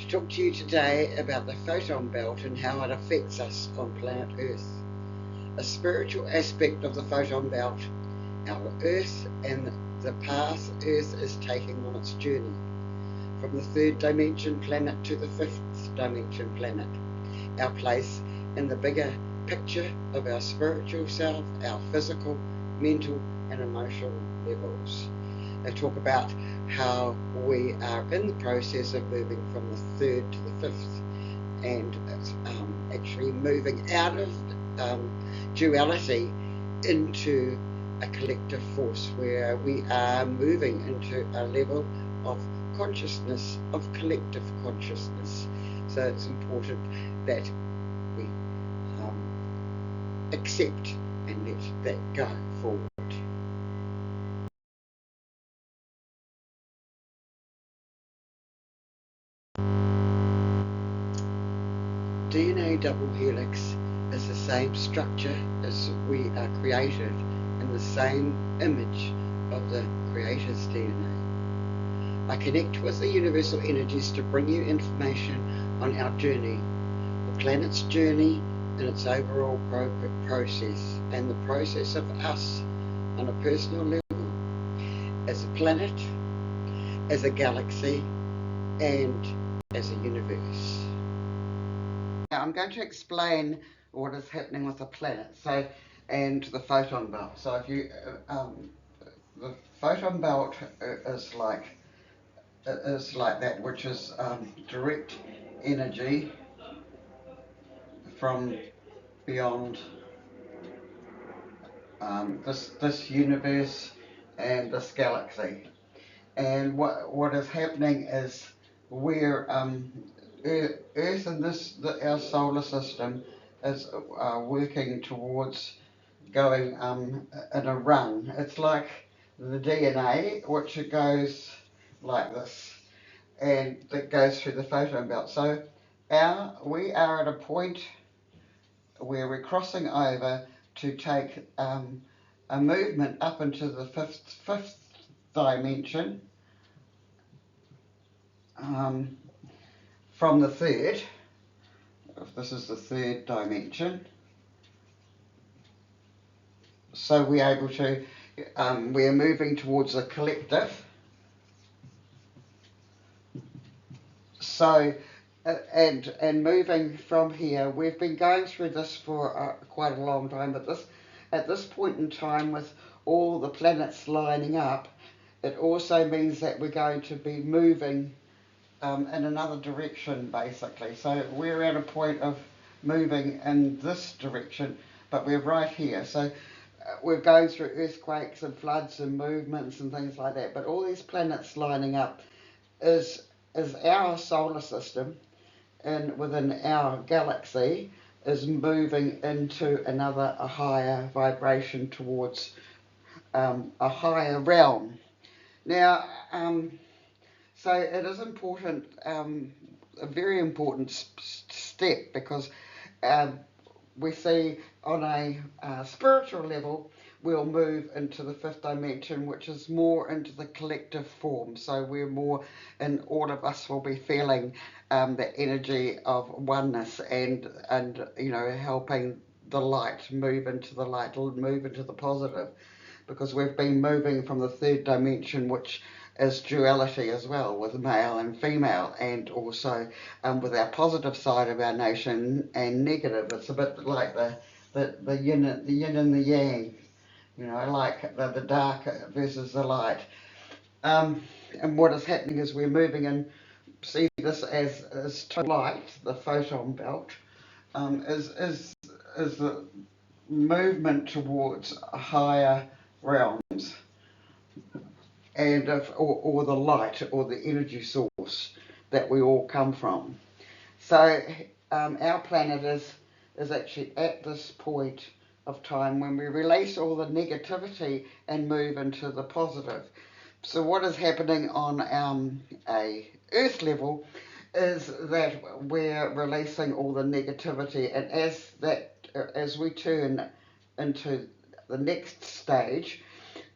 to talk to you today about the Photon Belt and how it affects us on planet Earth. A spiritual aspect of the Photon Belt, our Earth and the path Earth is taking on its journey, from the third dimension planet to the fifth dimension planet, our place in the bigger picture of our spiritual self, our physical, mental and emotional levels. They talk about how we are in the process of moving from the third to the fifth, and actually moving out of duality into a collective force where we are moving into a level of consciousness, of collective consciousness. So it's important that we accept and let that go forward. DNA double helix is the same structure as we are created in the same image of the Creator's DNA. I connect with the universal energies to bring you information on our journey, the planet's journey and its overall process, and the process of us on a personal level, as a planet, as a galaxy, and as a universe. Now I'm going to explain what is happening with the planet, and the photon belt. So if you, the photon belt is like that, which is direct energy from beyond this universe and this galaxy. And what is happening is we're Earth and our solar system is working towards going in a run. It's like the DNA, which it goes like this, and that goes through the photon belt. So we are at a point where we're crossing over to take a movement up into the fifth dimension from the third. If this is the third dimension, so we're able to we're moving towards a collective. So and moving from here, we've been going through this for quite a long time, but at this point in time, with all the planets lining up, it also means that we're going to be moving in another direction, basically. So we're at a point of moving in this direction, but we're right here. So we're going through earthquakes and floods and movements and things like that, but all these planets lining up is our solar system, and within our galaxy is moving into a higher vibration towards a higher realm. Now, so it is important, a very important step, because we see on a spiritual level we'll move into the fifth dimension, which is more into the collective form. So we're more, and all of us will be feeling the energy of oneness, and helping the light move into the light, move into the positive, because we've been moving from the third dimension, which is duality as well, with male and female, and also with our positive side of our nation and negative. It's a bit like the yin and the yang, like the dark versus the light. And what is happening is we're moving in. See this as light, the photon belt, is the movement towards higher realms, and or the light, or the energy source that we all come from. So our planet is actually at this point of time when we release all the negativity and move into the positive. So what is happening on a Earth level is that we're releasing all the negativity, and as we turn into the next stage,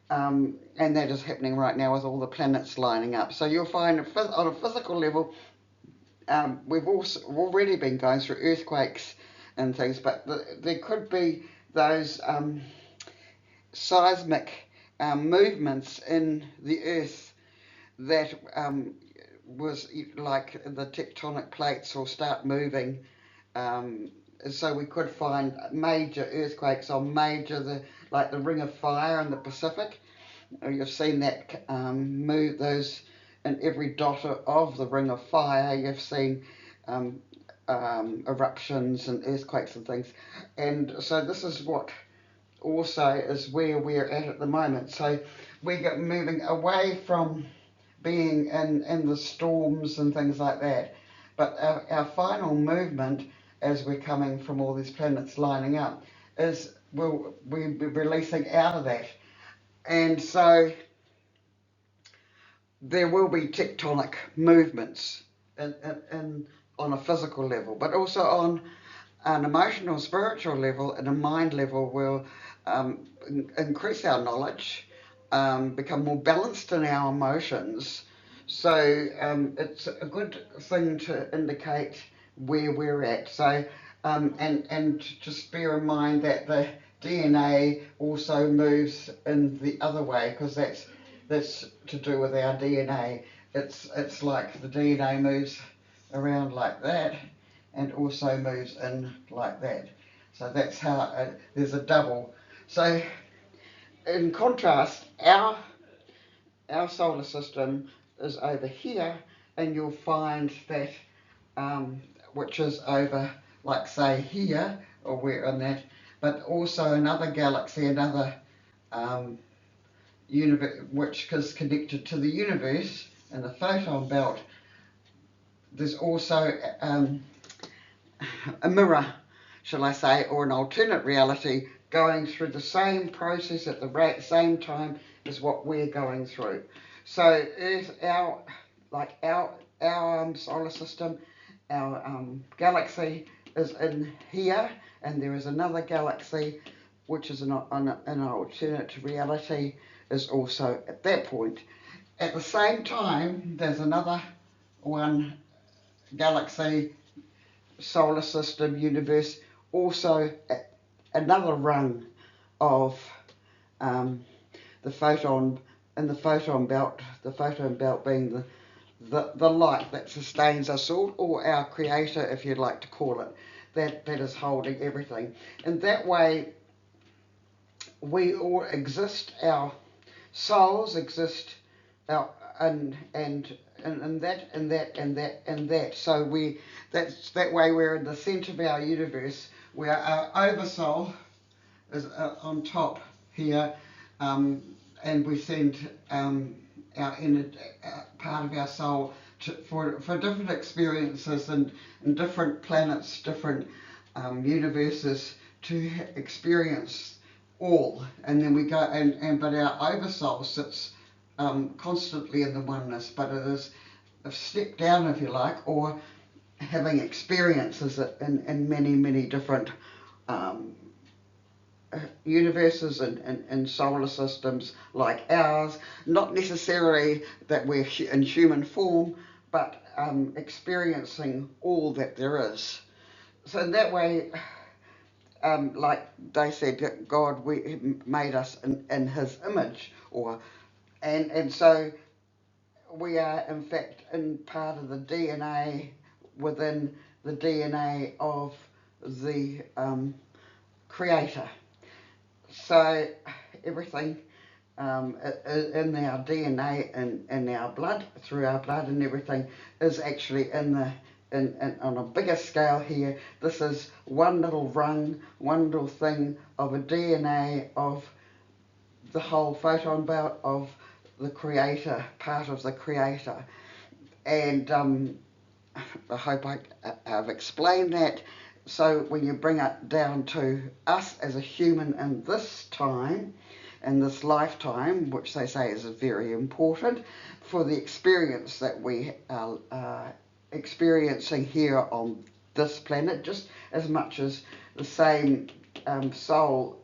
and that is happening right now with all the planets lining up. So you'll find on a physical level, we've also already been going through earthquakes and things, but there could be those seismic movements in the earth that was like the tectonic plates will start moving. Um, so we could find major earthquakes on like the Ring of Fire in the Pacific. You've seen that move those in every dot of the Ring of Fire. You've seen um, eruptions and earthquakes and things. And so this is what also is where we're at the moment. So we get moving away from being in the storms and things like that. But our final movement, as we're coming from all these planets lining up, is we'll be releasing out of that. And so there will be tectonic movements on a physical level, but also on an emotional, spiritual level, and a mind level. Will increase our knowledge, become more balanced in our emotions. So it's a good thing to indicate where we're at. So and just bear in mind that the DNA also moves in the other way, because that's to do with our DNA. It's like the DNA moves around like that and also moves in like that. So that's how there's a double. So in contrast, our solar system is over here, and you'll find that which is over, like say here, or where on that, but also another galaxy, another universe, which is connected to the universe in the photon belt. There's also a mirror, shall I say, or an alternate reality going through the same process at the same time as what we're going through. So Earth, our solar system, our galaxy is in here, and there is another galaxy which is an alternate reality, is also at that point. At the same time, there's another one galaxy, solar system, universe, also another rung of the photon in the photon belt. The photon belt being the light that sustains us all, or our creator, if you'd like to call it, that is holding everything. And that way, we all exist. Our souls exist. Our and that. So that way we're in the centre of our universe, where our oversoul is on top here, and we send our inner part of our soul for different experiences and different planets, different universes to experience all. And then we go but our oversoul sits constantly in the oneness, but it is a step down, if you like, or having experiences in many different um, universes and solar systems like ours. Not necessarily that we're in human form, but experiencing all that there is. So in that way, like they said, that God made us in His image, and so we are in fact in part of the DNA within the DNA of the Creator. So everything in our DNA and in our blood, through our blood and everything, is actually on a bigger scale here. This is one little rung, one little thing of a DNA of the whole photon belt of the Creator, part of the Creator. And I hope I've explained that. So when you bring it down to us as a human in this time, in this lifetime, which they say is very important for the experience that we are experiencing here on this planet, just as much as the same soul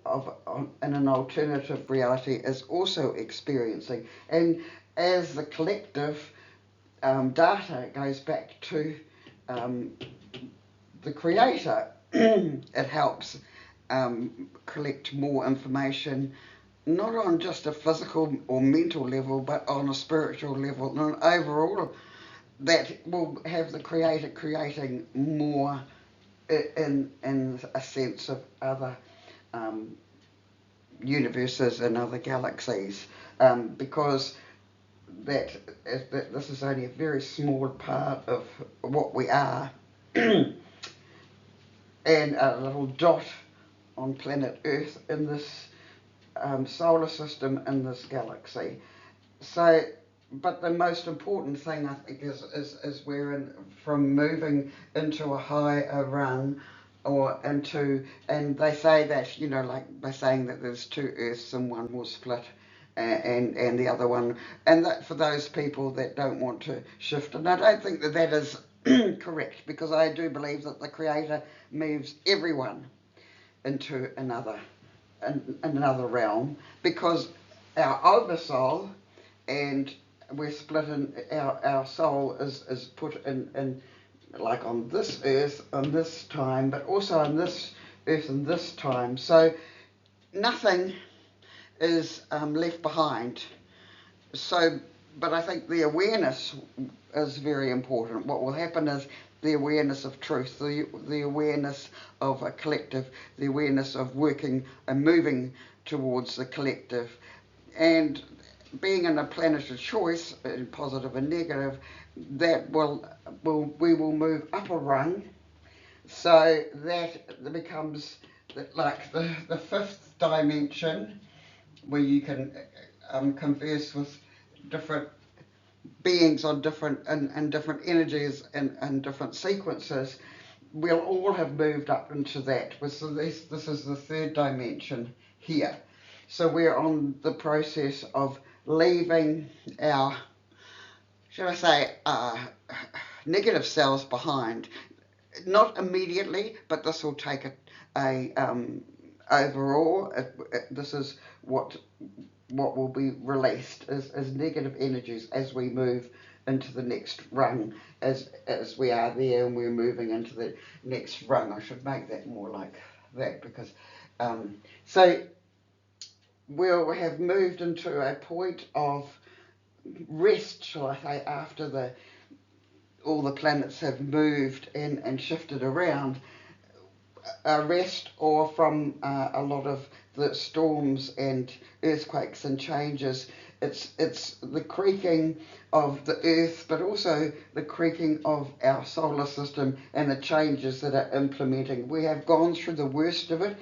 in an alternative reality is also experiencing. And as the collective data goes back to um, the Creator. It helps collect more information, not on just a physical or mental level, but on a spiritual level, and overall, that will have the Creator creating more in a sense of other um, universes and other galaxies, because that this is only a very small part of what we are, and a little dot on planet Earth in this solar system, in this galaxy. So, but the most important thing I think is we're from moving into a higher rung, or into, and they say that, like they're saying that there's two Earths and one will split, and the other one, and that for those people that don't want to shift, and I don't think that that is correct, because I do believe that the Creator moves everyone into another realm, because our oversoul, and we're split in, our soul is put in like on this earth on this time, but also on this earth and this time, so nothing is left behind. So, but I think the awareness is very important. What will happen is the awareness of truth, the awareness of a collective, the awareness of working and moving towards the collective, and being in a planet of choice, positive and negative, that we will move up a rung, so that becomes like the fifth dimension, where you can converse with different beings on different and different energies and different sequences. We'll all have moved up into that. So this is the third dimension here. So we're on the process of leaving our, should I say, negative selves behind. Not immediately, but this will take a overall. This is what will be released as negative energies as we move into the next rung, as we are there and we're moving into the next rung. I should make that more like that, because so we'll have moved into a point of rest, shall I say, after all the planets have moved and shifted around, rest, or from a lot of the storms and earthquakes and changes. It's the creaking of the earth, but also the creaking of our solar system and the changes that are implementing. We have gone through the worst of it,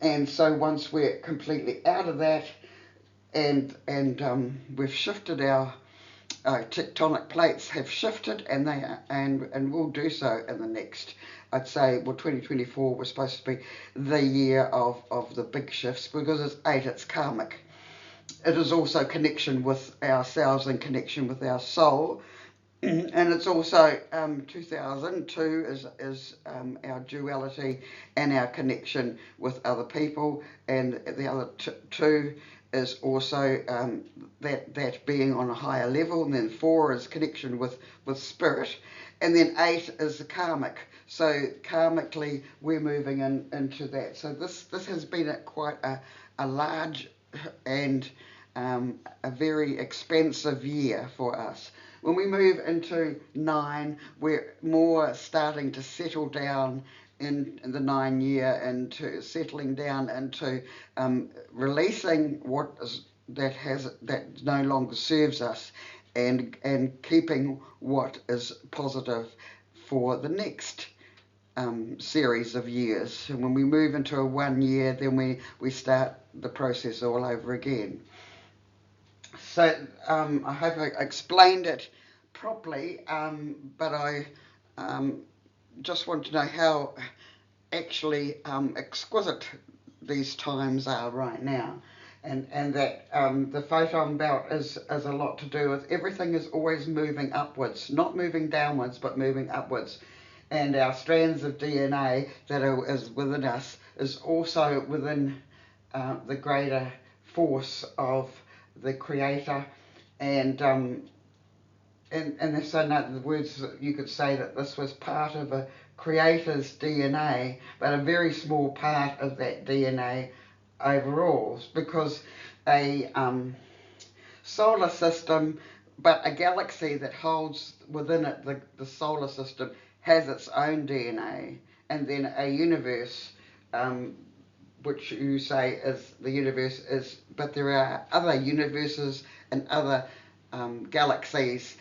and so once we're completely out of that, and we've shifted our tectonic plates have shifted, and they are, and will do so in the next, I'd say, well, 2024 was supposed to be the year of the big shifts, because it's 8, it's karmic. It is also connection with ourselves and connection with our soul, and it's also 2002 is our duality and our connection with other people, and the other two is also that being on a higher level, and then 4 is connection with spirit, and then 8 is the karmic. So karmically we're moving into that. So this has been quite a large and a very expensive year for us. When we move into 9, we're more starting to settle down in the 9 year, into settling down into releasing what is that no longer serves us, and keeping what is positive for the next series of years. And when we move into a 1 year, then we start the process all over again. So I hope I explained it properly, but I just want to know how actually exquisite these times are right now, and that the photon belt is a lot to do with everything is always moving upwards, not moving downwards, but moving upwards. And our strands of DNA that is within us is also within the greater force of the Creator, and and so in other words, you could say that this was part of a creator's DNA, but a very small part of that DNA overall, because a solar system, but a galaxy that holds within it the solar system has its own DNA, and then a universe, um, which you say is the universe is, but there are other universes and other galaxies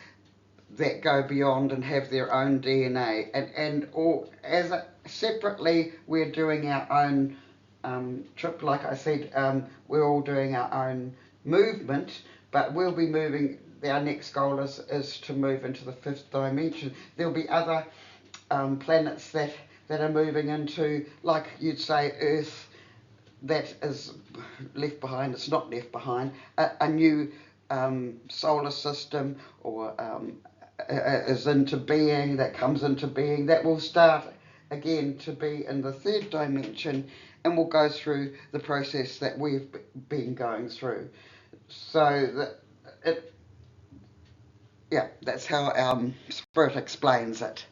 that go beyond and have their own DNA, and all as separately we're doing our own trip. Like I said, we're all doing our own movement, but we'll be moving. Our next goal is to move into the fifth dimension. There'll be other planets that are moving into, like you'd say, Earth, that is left behind. It's not left behind. A new solar system, or is into being, that comes into being, that will start again to be in the third dimension, and will go through the process that we've been going through. So that it, yeah, that's how Spirit explains it.